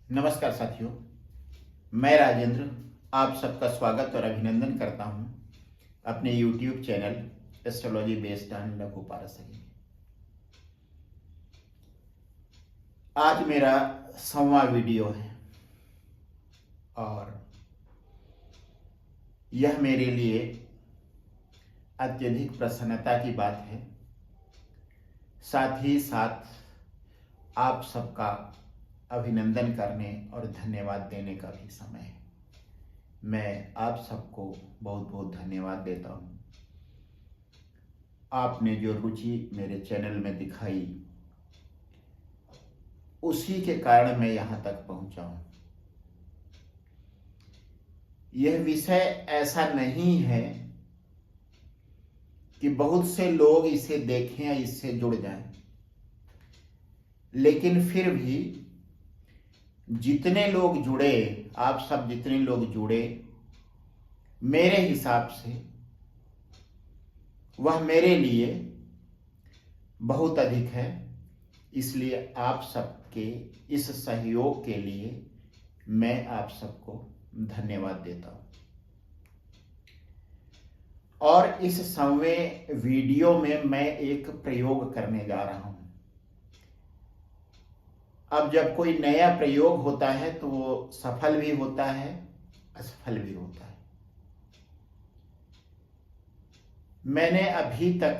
नमस्कार साथियों, मैं राजेंद्र आप सबका स्वागत और अभिनंदन करता हूं अपने YouTube channel astrology based on लघु पारसरी। आज मेरा 100वां वीडियो है और यह मेरे लिए अत्यधिक प्रसन्नता की बात है। साथ ही साथ आप सबका अभिनंदन करने और धन्यवाद देने का भी समय है। मैं आप सबको बहुत बहुत धन्यवाद देता हूँ। आपने जो रुचि मेरे चैनल में दिखाई, उसी के कारण मैं यहाँ तक पहुँचा हूँ। यह विषय ऐसा नहीं है कि बहुत से लोग इसे देखें या इससे जुड़ जाएं, लेकिन फिर भी जितने लोग जुड़े, आप सब जितने लोग जुड़े, मेरे हिसाब से वह मेरे लिए बहुत अधिक है। इसलिए आप सबके इस सहयोग के लिए मैं आप सबको धन्यवाद देता हूं। और इस 100वें वीडियो में मैं एक प्रयोग करने जा रहा हूं। अब जब कोई नया प्रयोग होता है तो वो सफल भी होता है, असफल भी होता है। मैंने अभी तक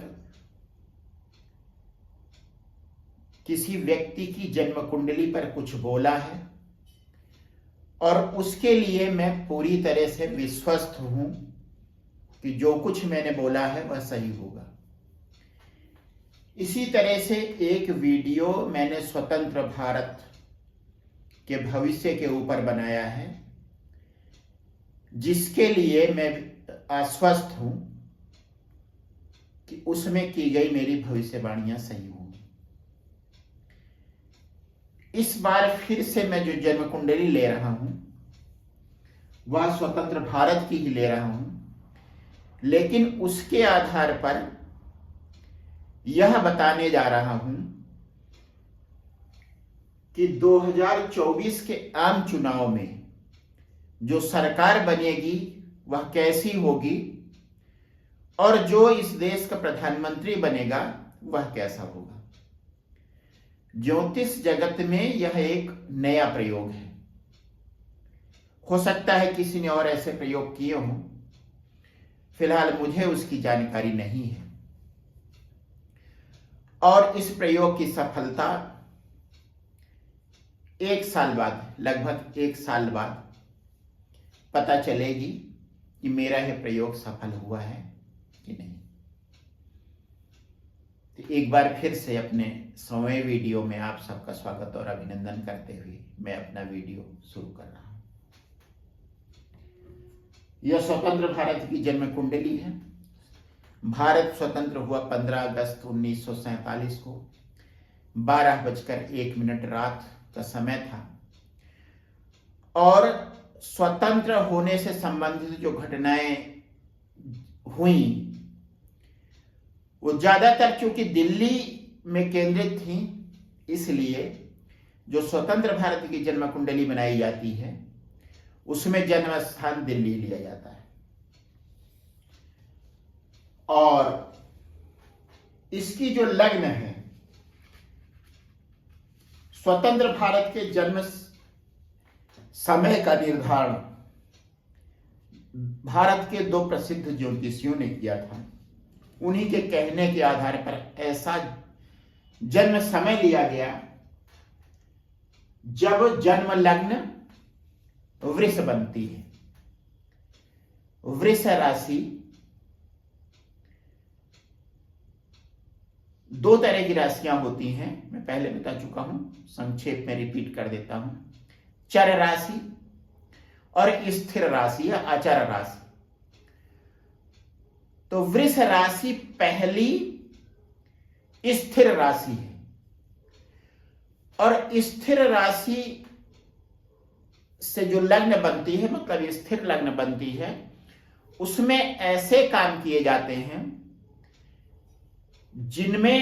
किसी व्यक्ति की जन्म कुंडली पर कुछ बोला है और उसके लिए मैं पूरी तरह से विश्वस्त हूं कि जो कुछ मैंने बोला है वह सही होगा। इसी तरह से एक वीडियो मैंने स्वतंत्र भारत के भविष्य के ऊपर बनाया है, जिसके लिए मैं आश्वस्त हूं कि उसमें की गई मेरी भविष्यवाणियां सही होंगी। इस बार फिर से मैं जो जन्म कुंडली ले रहा हूं वह स्वतंत्र भारत की ही ले रहा हूं, लेकिन उसके आधार पर यह बताने जा रहा हूं कि 2024 के आम चुनाव में जो सरकार बनेगी वह कैसी होगी और जो इस देश का प्रधानमंत्री बनेगा वह कैसा होगा। ज्योतिष जगत में यह एक नया प्रयोग है। हो सकता है किसी ने और ऐसे प्रयोग किए हों, फिलहाल मुझे उसकी जानकारी नहीं है। और इस प्रयोग की सफलता 1 साल बाद, लगभग 1 साल बाद पता चलेगी कि मेरा यह प्रयोग सफल हुआ है कि नहीं। तो एक बार फिर से अपने 100वें वीडियो में आप सबका स्वागत और अभिनंदन करते हुए मैं अपना वीडियो शुरू कर रहा हूं। यह स्वतंत्र भारत की जन्म कुंडली है। भारत स्वतंत्र हुआ 15 अगस्त 1947 को 12:01 रात का समय था। और स्वतंत्र होने से संबंधित जो घटनाएं हुई वो ज्यादातर चूंकि दिल्ली में केंद्रित थी, इसलिए जो स्वतंत्र भारत की जन्म कुंडली बनाई जाती है उसमें जन्म स्थान दिल्ली लिया जाता है। और इसकी जो लग्न है, स्वतंत्र भारत के जन्म समय का निर्धारण भारत के 2 प्रसिद्ध ज्योतिषियों ने किया था। उन्हीं के कहने के आधार पर ऐसा जन्म समय लिया गया जब जन्म लग्न वृष बनती है। वृष राशि 2 तरह की राशियां होती हैं, मैं पहले बता चुका हूं, संक्षेप में रिपीट कर देता हूं। चर राशि और स्थिर राशि या अचर राशि। तो वृष राशि पहली स्थिर राशि है और स्थिर राशि से जो लग्न बनती है, मतलब स्थिर लग्न बनती है, उसमें ऐसे काम किए जाते हैं जिनमें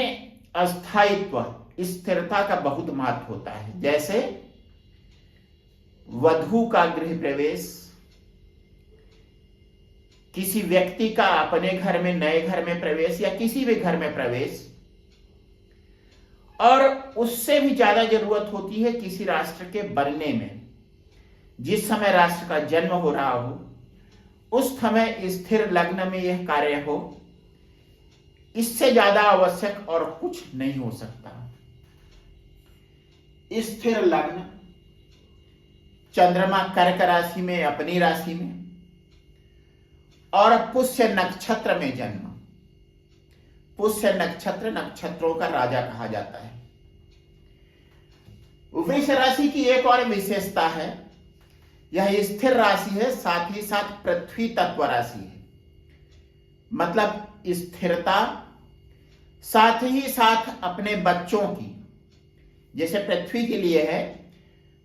अस्थायित्व, स्थिरता का बहुत महत्व होता है। जैसे वधू का गृह प्रवेश, किसी व्यक्ति का अपने घर में, नए घर में प्रवेश या किसी भी घर में प्रवेश, और उससे भी ज्यादा जरूरत होती है किसी राष्ट्र के बनने में। जिस समय राष्ट्र का जन्म हो रहा हो उस समय स्थिर लग्न में यह कार्य हो, इससे ज्यादा आवश्यक और कुछ नहीं हो सकता। स्थिर लग्न, चंद्रमा कर्क राशि में, अपनी राशि में, और पुष्य नक्षत्र में जन्म। पुष्य नक्षत्र नक्षत्रों का राजा कहा जाता है। वृष राशि की एक और विशेषता है, यह स्थिर राशि है, साथ ही साथ पृथ्वी तत्व राशि है। मतलब स्थिरता, साथ ही साथ अपने बच्चों की, जैसे पृथ्वी के लिए है,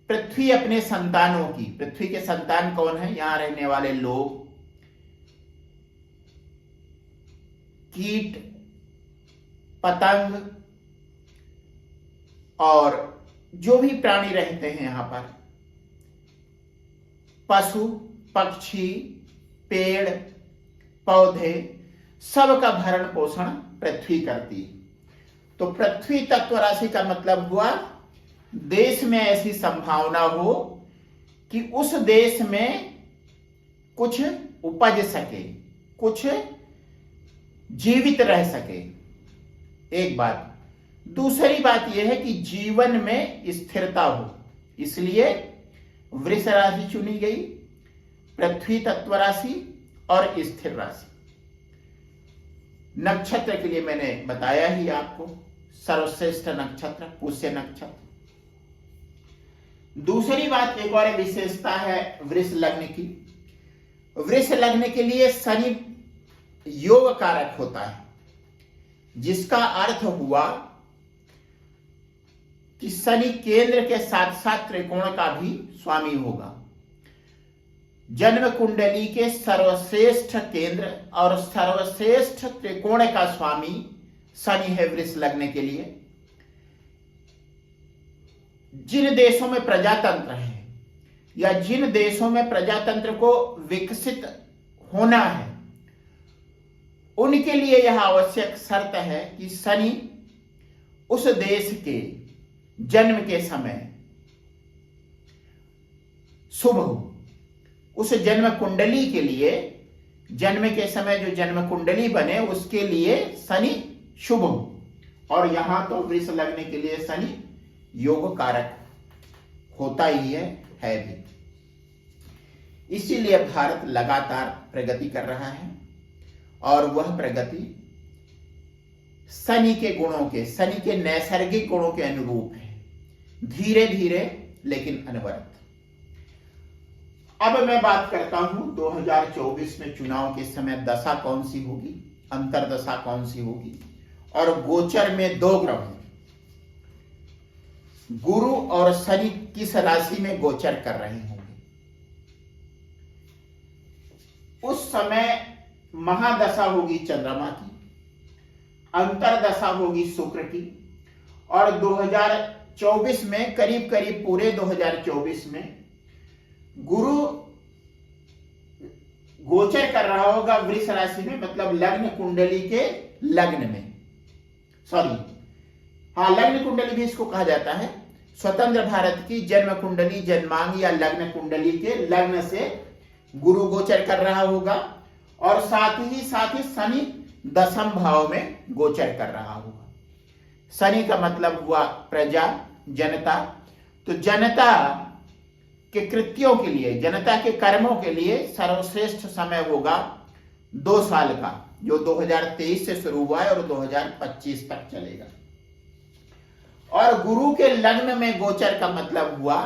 पृथ्वी अपने संतानों की। पृथ्वी के संतान कौन है? यहां रहने वाले लोग, कीट, पतंग और जो भी प्राणी रहते हैं यहां पर, पशु, पक्षी, पेड़, पौधे, सबका भरण पोषण पृथ्वी करती है। तो पृथ्वी तत्व राशि का मतलब हुआ देश में ऐसी संभावना हो कि उस देश में कुछ उपज सके, कुछ जीवित रह सके। एक बात। दूसरी बात यह है कि जीवन में स्थिरता हो, इसलिए वृष राशि चुनी गई, पृथ्वी तत्व राशि और स्थिर राशि। नक्षत्र के लिए मैंने बताया ही आपको, सर्वश्रेष्ठ नक्षत्र पुष्य नक्षत्र। दूसरी बात, एक और विशेषता है वृष लग्न की। वृष लग्न के लिए शनि योग कारक होता है, जिसका अर्थ हुआ कि शनि केंद्र के साथ साथ त्रिकोण का भी स्वामी होगा। जन्म कुंडली के सर्वश्रेष्ठ केंद्र और सर्वश्रेष्ठ त्रिकोण का स्वामी शनि है वृष लग्न के लिए। जिन देशों में प्रजातंत्र है या जिन देशों में प्रजातंत्र को विकसित होना है, उनके लिए यह आवश्यक शर्त है कि शनि उस देश के जन्म के समय शुभ हो। उस जन्म कुंडली के लिए, जन्म के समय जो जन्म कुंडली बने उसके लिए शनि शुभ हो। और यहां तो वृष लग्न के लिए शनि योग कारक होता ही है भी। इसीलिए भारत लगातार प्रगति कर रहा है और वह प्रगति शनि के गुणों के, शनि के नैसर्गिक गुणों के अनुरूप है, धीरे धीरे लेकिन अनवरत। अब मैं बात करता हूं 2024 में चुनाव के समय दशा कौन सी होगी, अंतरदशा कौन सी होगी, और गोचर में दो ग्रह गुरु और शनि किस राशि में गोचर कर रहे होंगे। उस समय महादशा होगी चंद्रमा की, अंतरदशा होगी शुक्र की, और 2024 में करीब करीब पूरे 2024 में गुरु गोचर कर रहा होगा वृष राशि में, मतलब लग्न कुंडली के लग्न में, सॉरी हाँ लग्न कुंडली भी इसको कहा जाता है। स्वतंत्र भारत की जन्म कुंडली, जन्मांग या लग्न कुंडली के लग्न से गुरु गोचर कर रहा होगा, और साथ ही शनि दशम भाव में गोचर कर रहा होगा। शनि का मतलब हुआ प्रजा, जनता। तो जनता के कृत्यों के लिए, जनता के कर्मों के लिए सर्वश्रेष्ठ समय होगा 2 साल का, जो 2023 से शुरू हुआ है और 2025 तक चलेगा। और गुरु के लग्न में गोचर का मतलब हुआ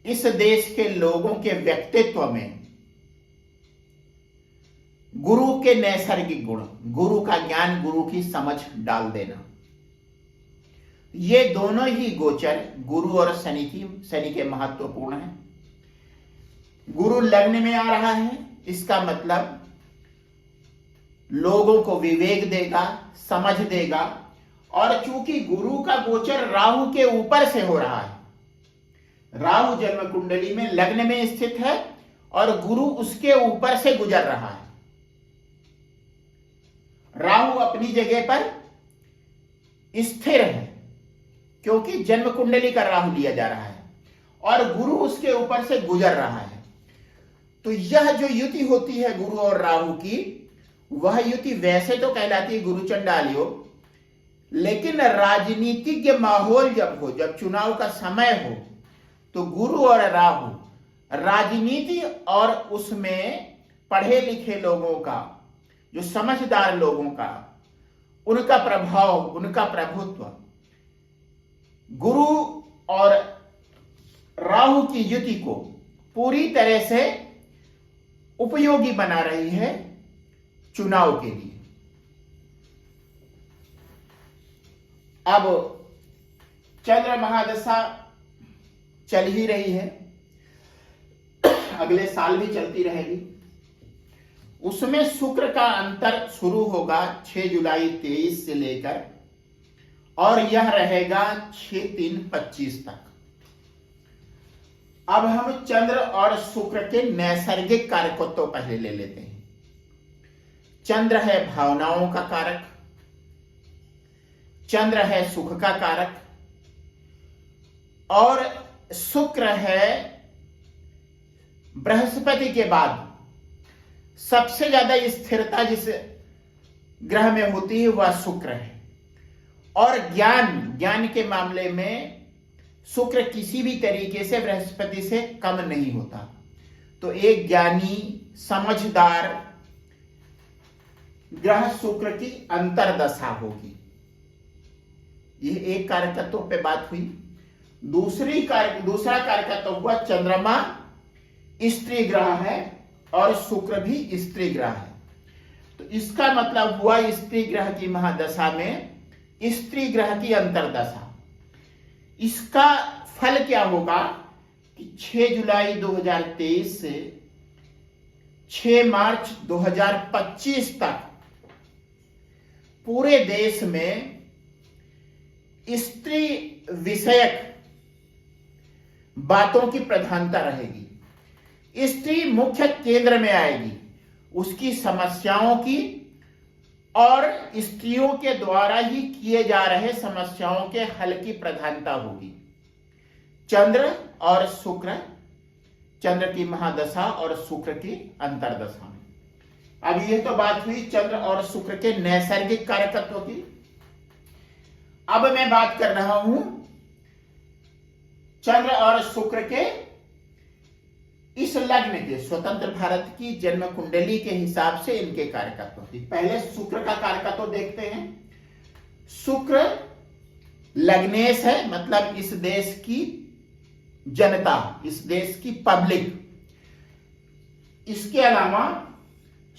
इस देश के लोगों के व्यक्तित्व में गुरु के नैसर्गिक गुण, गुरु का ज्ञान, गुरु की समझ डाल देना। ये दोनों ही गोचर गुरु और शनि के महत्वपूर्ण है। गुरु लग्न में आ रहा है, इसका मतलब लोगों को विवेक देगा, समझ देगा। और चूंकि गुरु का गोचर राहु के ऊपर से हो रहा है, राहु जन्म कुंडली में लग्न में स्थित है और गुरु उसके ऊपर से गुजर रहा है। राहु अपनी जगह पर स्थिर है क्योंकि जन्म कुंडली का राहु लिया जा रहा है और गुरु उसके ऊपर से गुजर रहा है। तो यह जो युति होती है गुरु और राहु की, वह युति वैसे तो कहलाती है गुरु चंडाल योग, लेकिन राजनीतिक माहौल जब हो, जब चुनाव का समय हो, तो गुरु और राहु राजनीति और उसमें पढ़े लिखे लोगों का, जो समझदार लोगों का, उनका प्रभाव, उनका प्रभुत्व गुरु और राहु की युति को पूरी तरह से उपयोगी बना रही है चुनाव के लिए। अब चंद्र महादशा चल ही रही है, अगले साल भी चलती रहेगी। उसमें शुक्र का अंतर शुरू होगा 6 जुलाई 23 से लेकर और यह रहेगा 6/3/25 तक। अब हम चंद्र और शुक्र के नैसर्गिक कारकों तो पहले ले लेते हैं। चंद्र है भावनाओं का कारक, चंद्र है सुख का कारक और शुक्र है बृहस्पति के बाद सबसे ज्यादा स्थिरता जिस ग्रह में होती है वह शुक्र है। और ज्ञान के मामले में शुक्र किसी भी तरीके से बृहस्पति से कम नहीं होता। तो एक ज्ञानी समझदार ग्रह शुक्र की अंतर्दशा होगी। यह एक कारकत्व पे बात हुई। दूसरा कारकत्व हुआ चंद्रमा स्त्री ग्रह है और शुक्र भी स्त्री ग्रह है। तो इसका मतलब हुआ स्त्री ग्रह की महादशा में स्त्री ग्रह की अंतर्दशा। इसका फल क्या होगा कि 6 जुलाई 2023 से 6 मार्च 2025 तक पूरे देश में स्त्री विषयक बातों की प्रधानता रहेगी। स्त्री मुख्य केंद्र में आएगी, उसकी समस्याओं की और स्त्रियों के द्वारा ही किए जा रहे समस्याओं के हल की प्रधानता होगी। चंद्र और शुक्र, चंद्र की महादशा और शुक्र की अंतर्दशा में। अब यह तो बात हुई चंद्र और शुक्र के नैसर्गिक कारकत्व की। अब मैं बात कर रहा हूं चंद्र और शुक्र के इस लग्न के, स्वतंत्र भारत की जन्म कुंडली के हिसाब से इनके कारकत्व की। पहले शुक्र का कारकत्व देखते हैं। शुक्र लग्नेश है, मतलब इस देश की जनता, इस देश की पब्लिक। इसके अलावा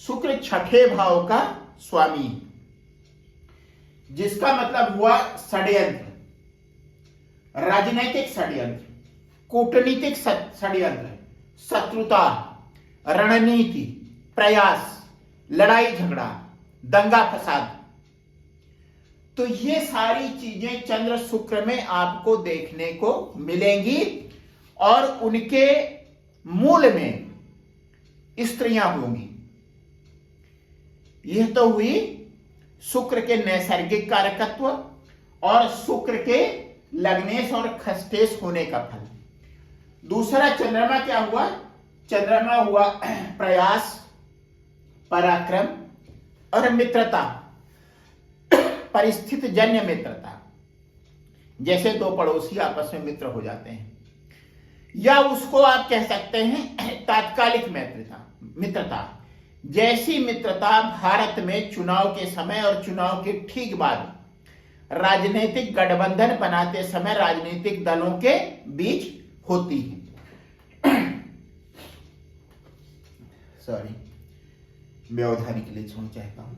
शुक्र 6ठे भाव का स्वामी, जिसका मतलब हुआ षड्यंत्र, राजनैतिक षड्यंत्र, कूटनीतिक षड्यंत्र, शत्रुता, रणनीति, प्रयास, लड़ाई झगड़ा, दंगा फसाद। तो ये सारी चीजें चंद्र शुक्र में आपको देखने को मिलेंगी और उनके मूल में स्त्रियां होंगी। यह तो हुई शुक्र के नैसर्गिक कारकत्व और शुक्र के लग्नेश और खष्टेश होने का फल। दूसरा चंद्रमा क्या हुआ? चंद्रमा हुआ प्रयास, पराक्रम और मित्रता, परिस्थिति जन्य मित्रता। जैसे दो पड़ोसी आपस में मित्र हो जाते हैं, या उसको आप कह सकते हैं तात्कालिक मित्रता। जैसी मित्रता भारत में चुनाव के समय और चुनाव के ठीक बाद राजनीतिक गठबंधन बनाते समय राजनीतिक दलों के बीच होती है। सॉरी, व्यवधान के लिए छोड़ चाहता हूं।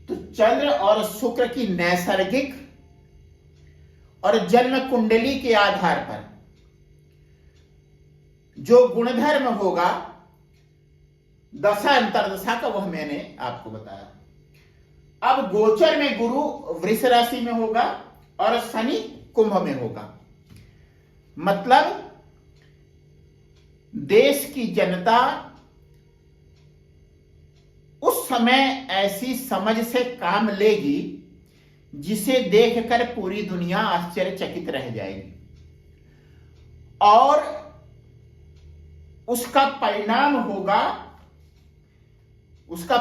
तो चंद्र और शुक्र की नैसर्गिक और जन्म कुंडली के आधार पर जो गुणधर्म होगा दशा अंतर्दशा का, वह मैंने आपको बताया। अब गोचर में गुरु वृष राशि में होगा और शनि कुंभ में होगा। मतलब देश की जनता उस समय ऐसी समझ से काम लेगी जिसे देखकर पूरी दुनिया आश्चर्यचकित रह जाएगी, और उसका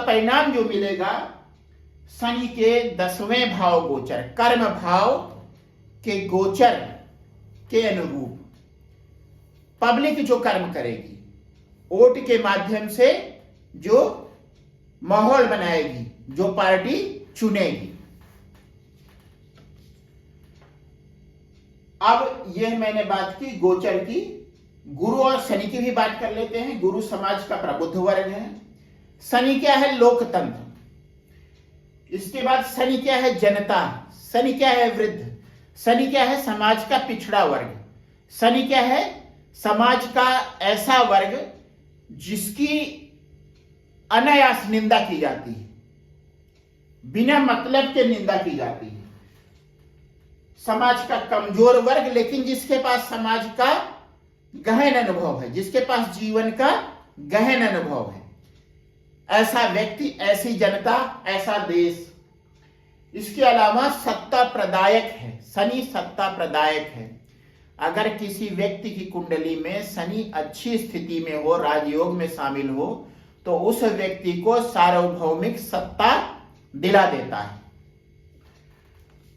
परिणाम जो मिलेगा शनि के 10वें भाव गोचर, कर्म भाव के गोचर के अनुरूप पब्लिक जो कर्म करेगी, वोट के माध्यम से जो माहौल बनाएगी, जो पार्टी चुनेगी। अब यह मैंने बात की गोचर की। गुरु और शनि की भी बात कर लेते हैं। गुरु समाज का प्रबुद्ध वर्ग है। शनि क्या है? लोकतंत्र। इसके बाद शनि क्या है? जनता। शनि क्या है? वृद्ध। शनि क्या है? समाज का पिछड़ा वर्ग। शनि क्या है? समाज का ऐसा वर्ग जिसकी अनायास निंदा की जाती है, बिना मतलब के निंदा की जाती है। समाज का कमजोर वर्ग, लेकिन जिसके पास समाज का गहन अनुभव है, जिसके पास जीवन का गहन अनुभव है, ऐसा व्यक्ति, ऐसी जनता, ऐसा देश। इसके अलावा सत्ता प्रदायक है। शनि सत्ता प्रदायक है। अगर किसी व्यक्ति की कुंडली में शनि अच्छी स्थिति में हो, राजयोग में शामिल हो, तो उस व्यक्ति को सार्वभौमिक सत्ता दिला देता है।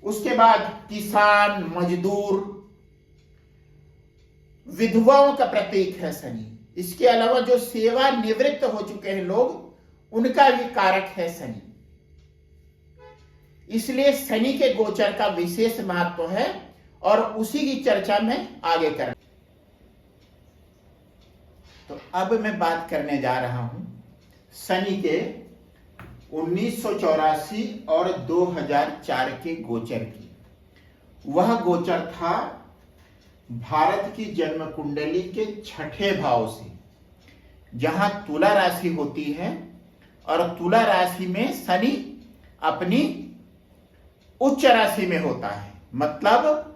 उसके बाद किसान, मजदूर, विधवाओं का प्रतीक है शनि। इसके अलावा जो सेवा निवृत्त हो चुके हैं लोग, उनका भी कारक है शनि। इसलिए शनि के गोचर का विशेष महत्व है और उसी की चर्चा में आगे करें। तो अब मैं बात करने जा रहा हूं शनि के 1984 और 2004 के गोचर की। वह गोचर था भारत की जन्म कुंडली के 6ठे भाव से, जहां तुला राशि होती है, और तुला राशि में शनि अपनी उच्च राशि में होता है। मतलब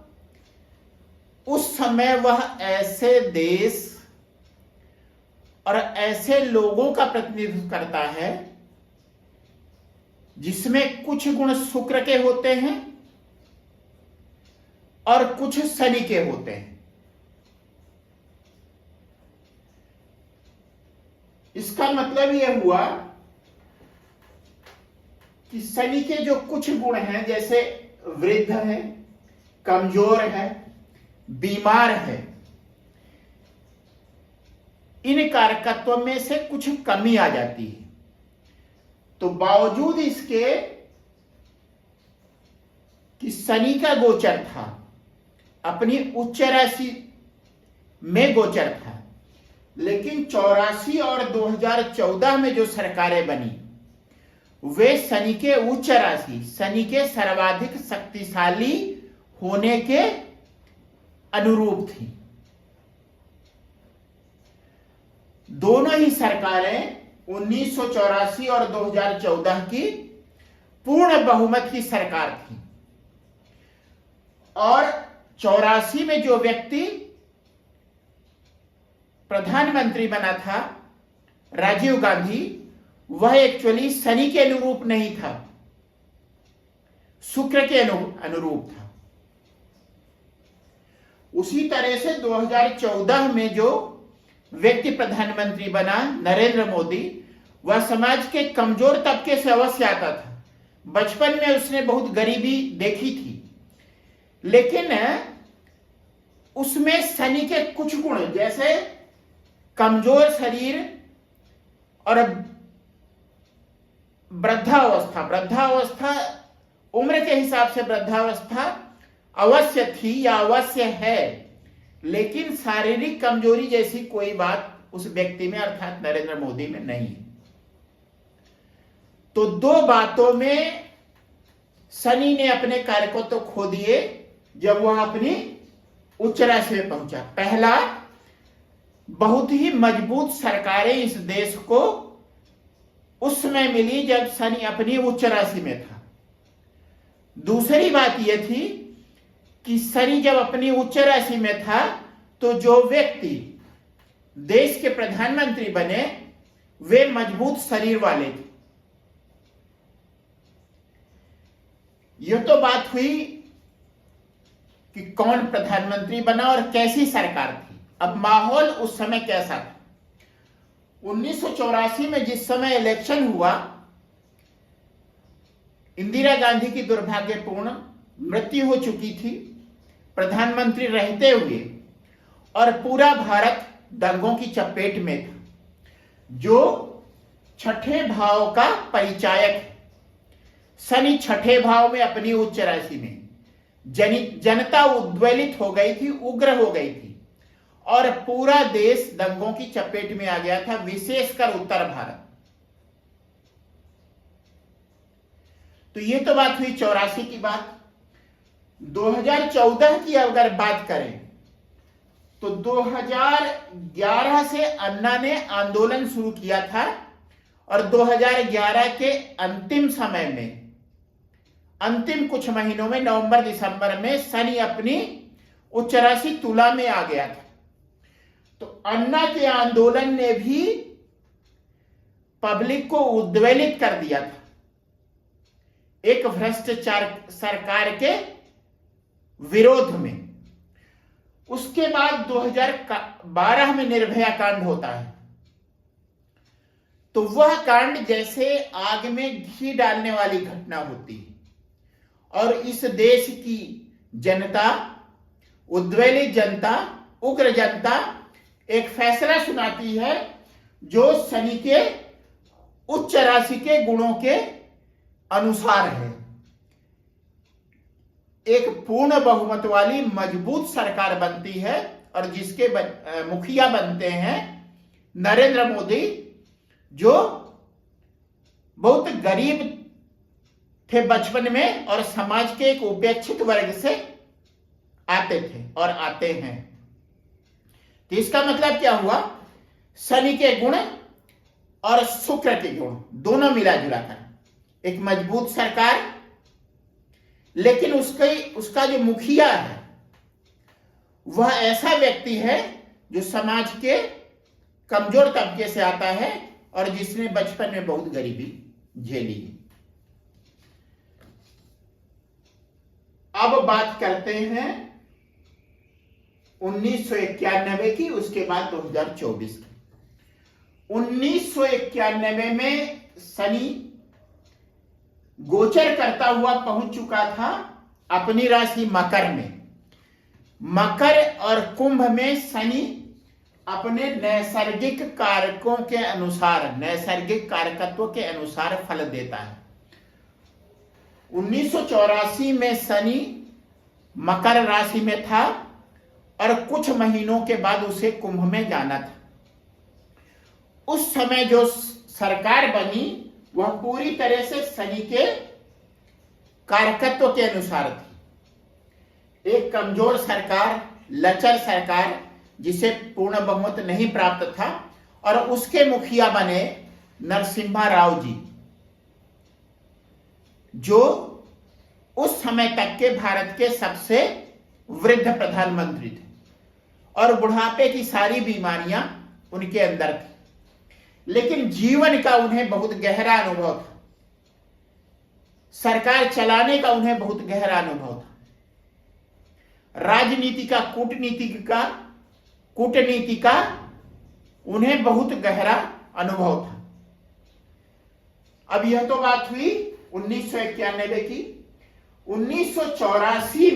उस समय वह ऐसे देश और ऐसे लोगों का प्रतिनिधित्व करता है जिसमें कुछ गुण शुक्र के होते हैं और कुछ शनि के होते हैं। इसका मतलब यह हुआ कि शनि के जो कुछ गुण हैं, जैसे वृद्ध है, कमजोर है, बीमार है, इन कारकत्व में से कुछ कमी आ जाती है। तो बावजूद इसके कि शनि का गोचर था, अपनी उच्च राशि में गोचर था, लेकिन 84 और 2014 में जो सरकारें बनी वे शनि के उच्च राशि, शनि के सर्वाधिक शक्तिशाली होने के अनुरूप थी। दोनों ही सरकारें 1984 और 2014 की पूर्ण बहुमत की सरकार थी, और 84 में जो व्यक्ति प्रधानमंत्री बना था, राजीव गांधी, वह एक्चुअली शनि के अनुरूप नहीं था, शुक्र के अनुरूप था। उसी तरह से 2014 में जो व्यक्ति प्रधानमंत्री बना, नरेंद्र मोदी, वह समाज के कमजोर तबके से अवश्य आता था। बचपन में उसने बहुत गरीबी देखी थी, लेकिन उसमें शनि के कुछ गुण, जैसे कमजोर शरीर और वृद्धावस्था उम्र के हिसाब से वृद्धावस्था अवश्य थी या अवश्य है, लेकिन शारीरिक कमजोरी जैसी कोई बात उस व्यक्ति में, अर्थात नरेंद्र मोदी में नहीं है। तो दो बातों में शनि ने अपने कार्य को तो खो दिए जब वह अपनी उच्च राशि में पहुंचा। पहला, बहुत ही मजबूत सरकारें इस देश को उस समय मिली जब शनि अपनी उच्च राशि में था। दूसरी बात यह थी कि शनि जब अपनी उच्च राशि में था तो जो व्यक्ति देश के प्रधानमंत्री बने वे मजबूत शरीर वाले थे। यह तो बात हुई कि कौन प्रधानमंत्री बना और कैसी सरकार थी। अब माहौल उस समय कैसा था? 1984 में जिस समय इलेक्शन हुआ, इंदिरा गांधी की दुर्भाग्यपूर्ण मृत्यु हो चुकी थी प्रधानमंत्री रहते हुए, और पूरा भारत दंगों की चपेट में था। जो छठे भाव का परिचायक है, शनि छठे भाव में अपनी उच्च राशि में, जनता उद्वेलित हो गई थी, उग्र हो गई थी, और पूरा देश दंगों की चपेट में आ गया था, विशेषकर उत्तर भारत। तो ये तो बात हुई 84 की बात। 2014 की अगर बात करें तो 2011 से अन्ना ने आंदोलन शुरू किया था, और 2011 के अंतिम समय में, अंतिम कुछ महीनों में, नवंबर दिसंबर में शनि अपनी उच्च राशि तुला में आ गया था। तो अन्ना के आंदोलन ने भी पब्लिक को उद्वेलित कर दिया था, एक भ्रष्टाचार सरकार के विरोध में। उसके बाद 2012 में निर्भया कांड होता है। तो वह कांड जैसे आग में घी डालने वाली घटना होती है, और इस देश की जनता, उद्वेलित जनता, उग्र जनता एक फैसला सुनाती है जो शनि के उच्च राशि के गुणों के अनुसार है। एक पूर्ण बहुमत वाली मजबूत सरकार बनती है, और जिसके मुखिया बनते हैं नरेंद्र मोदी, जो बहुत गरीब थे बचपन में और समाज के एक उपेक्षित वर्ग से आते थे और आते हैं। तो इसका मतलब क्या हुआ? शनि के गुण और शुक्र के गुण दोनों मिला जुला कर एक मजबूत सरकार, लेकिन उसका जो मुखिया है वह ऐसा व्यक्ति है जो समाज के कमजोर तबके से आता है और जिसने बचपन में बहुत गरीबी झेली है। अब बात करते हैं 1991 की, उसके बाद 2024 की। 1991 में शनि गोचर करता हुआ पहुंच चुका था अपनी राशि मकर में। मकर और कुंभ में शनि अपने नैसर्गिक कारकों के अनुसार, नैसर्गिक कारकत्व के अनुसार फल देता है। 1984 में शनि मकर राशि में था और कुछ महीनों के बाद उसे कुंभ में जाना था। उस समय जो सरकार बनी वह पूरी तरह से शनि के कारकत्व के अनुसार थी। एक कमजोर सरकार, लचर सरकार, जिसे पूर्ण बहुमत नहीं प्राप्त था, और उसके मुखिया बने नरसिम्हा राव जी, जो उस समय तक के भारत के सबसे वृद्ध प्रधानमंत्री थे, और बुढ़ापे की सारी बीमारियां उनके अंदर थी, लेकिन जीवन का उन्हें बहुत गहरा अनुभव था। सरकार चलाने का उन्हें बहुत गहरा अनुभव था। राजनीति का, कूटनीति का उन्हें बहुत गहरा अनुभव था। अब यह तो बात हुई 1991 की। 1924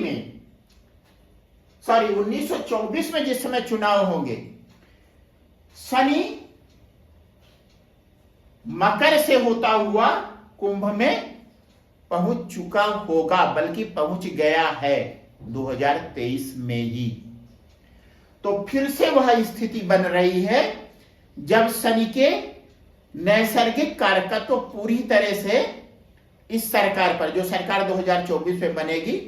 में जिस समय चुनाव होंगे, शनि मकर से होता हुआ कुंभ में पहुंच चुका होगा, बल्कि पहुंच गया है 2023 में ही। तो फिर से वह स्थिति बन रही है जब शनि के नैसर्गिक कारकत्व तो पूरी तरह से इस सरकार पर, जो सरकार 2024 में बनेगी,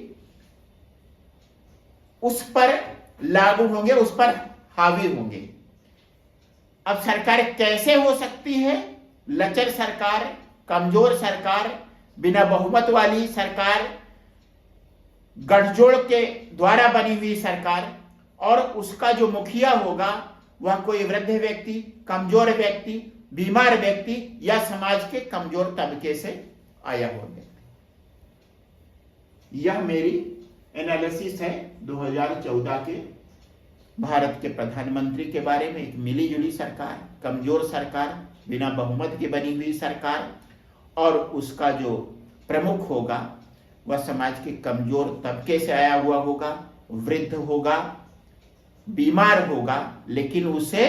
उस पर लागू होंगे, उस पर हावी होंगे। अब सरकार कैसे हो सकती है? लचर सरकार, कमजोर सरकार, बिना बहुमत वाली सरकार, गठजोड़ के द्वारा बनी हुई सरकार, और उसका जो मुखिया होगा वह कोई वृद्ध व्यक्ति, कमजोर व्यक्ति, बीमार व्यक्ति या समाज के कमजोर तबके से आया हुआ व्यक्ति। यह मेरी एनालिसिस है 2014 के भारत के प्रधानमंत्री के बारे में। एक मिली जुली सरकार, कमजोर सरकार, बिना बहुमत के बनी हुई सरकार, और उसका जो प्रमुख होगा वह समाज के कमजोर तबके से आया हुआ होगा, वृद्ध होगा, बीमार होगा, लेकिन उसे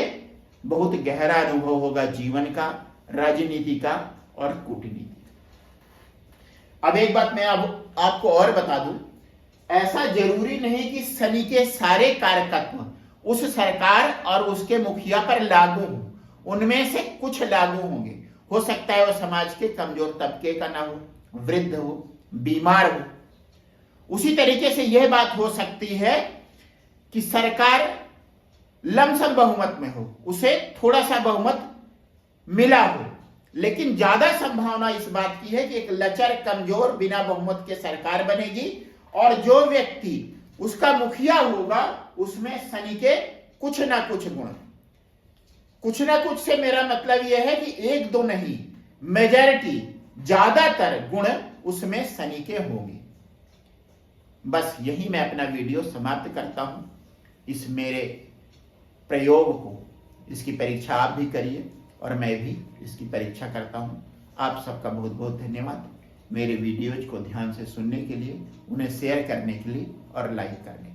बहुत गहरा अनुभव होगा जीवन का, राजनीति का और कूटनीति का। अब एक बात मैं अब आपको और बता दूं, ऐसा जरूरी नहीं कि शनि के सारे कारकत्व उस सरकार और उसके मुखिया पर लागू हो, उनमें से कुछ लागू होंगे। हो सकता है वो समाज के कमजोर तबके का ना हो, वृद्ध हो, बीमार हो। उसी तरीके से यह बात हो सकती है कि सरकार लमसम बहुमत में हो, उसे थोड़ा सा बहुमत मिला हो, लेकिन ज्यादा संभावना इस बात की है कि एक लचर, कमजोर, बिना बहुमत के सरकार बनेगी और जो व्यक्ति उसका मुखिया होगा उसमें शनि के कुछ ना कुछ गुण। कुछ ना कुछ से मेरा मतलब यह है कि एक दो नहीं, मेजॉरिटी, ज्यादातर गुण उसमें शनि के होंगे। बस यही मैं अपना वीडियो समाप्त करता हूं। इस मेरे प्रयोग को, इसकी परीक्षा आप भी करिए और मैं भी इसकी परीक्षा करता हूं। आप सबका बहुत बहुत धन्यवाद मेरे वीडियोज को ध्यान से सुनने के लिए, उन्हें शेयर करने के लिए और लाइक करने के लिए।